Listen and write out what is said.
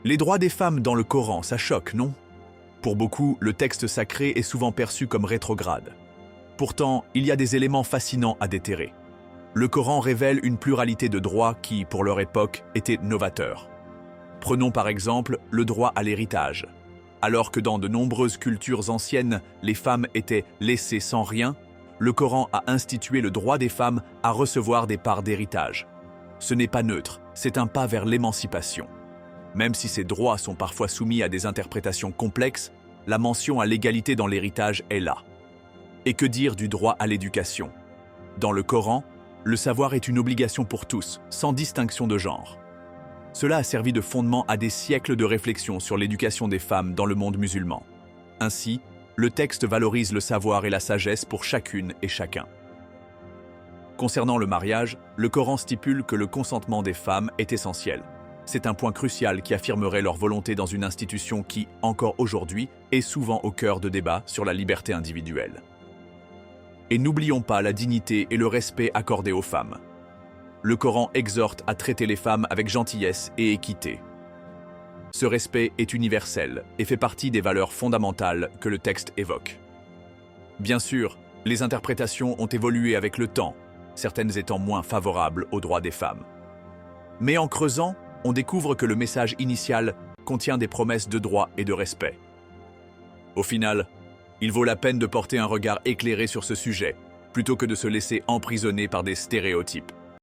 Les droits des femmes dans le Coran, ça choque, non? Pour beaucoup, le texte sacré est souvent perçu comme rétrograde. Pourtant, il y a des éléments fascinants à déterrer. Le Coran révèle une pluralité de droits qui, pour leur époque, étaient novateurs. Prenons par exemple le droit à l'héritage. Alors que dans de nombreuses cultures anciennes, les femmes étaient laissées sans rien, le Coran a institué le droit des femmes à recevoir des parts d'héritage. Ce n'est pas neutre, c'est un pas vers l'émancipation. Même si ces droits sont parfois soumis à des interprétations complexes, la mention à l'égalité dans l'héritage est là. Et que dire du droit à l'éducation? Dans le Coran, le savoir est une obligation pour tous, sans distinction de genre. Cela a servi de fondement à des siècles de réflexion sur l'éducation des femmes dans le monde musulman. Ainsi, le texte valorise le savoir et la sagesse pour chacune et chacun. Concernant le mariage, le Coran stipule que le consentement des femmes est essentiel. C'est un point crucial qui affirmerait leur volonté dans une institution qui, encore aujourd'hui, est souvent au cœur de débats sur la liberté individuelle. Et n'oublions pas la dignité et le respect accordés aux femmes. Le Coran exhorte à traiter les femmes avec gentillesse et équité. Ce respect est universel et fait partie des valeurs fondamentales que le texte évoque. Bien sûr, les interprétations ont évolué avec le temps, certaines étant moins favorables aux droits des femmes. Mais en creusant, on découvre que le message initial contient des promesses de droit et de respect. Au final, il vaut la peine de porter un regard éclairé sur ce sujet, plutôt que de se laisser emprisonner par des stéréotypes.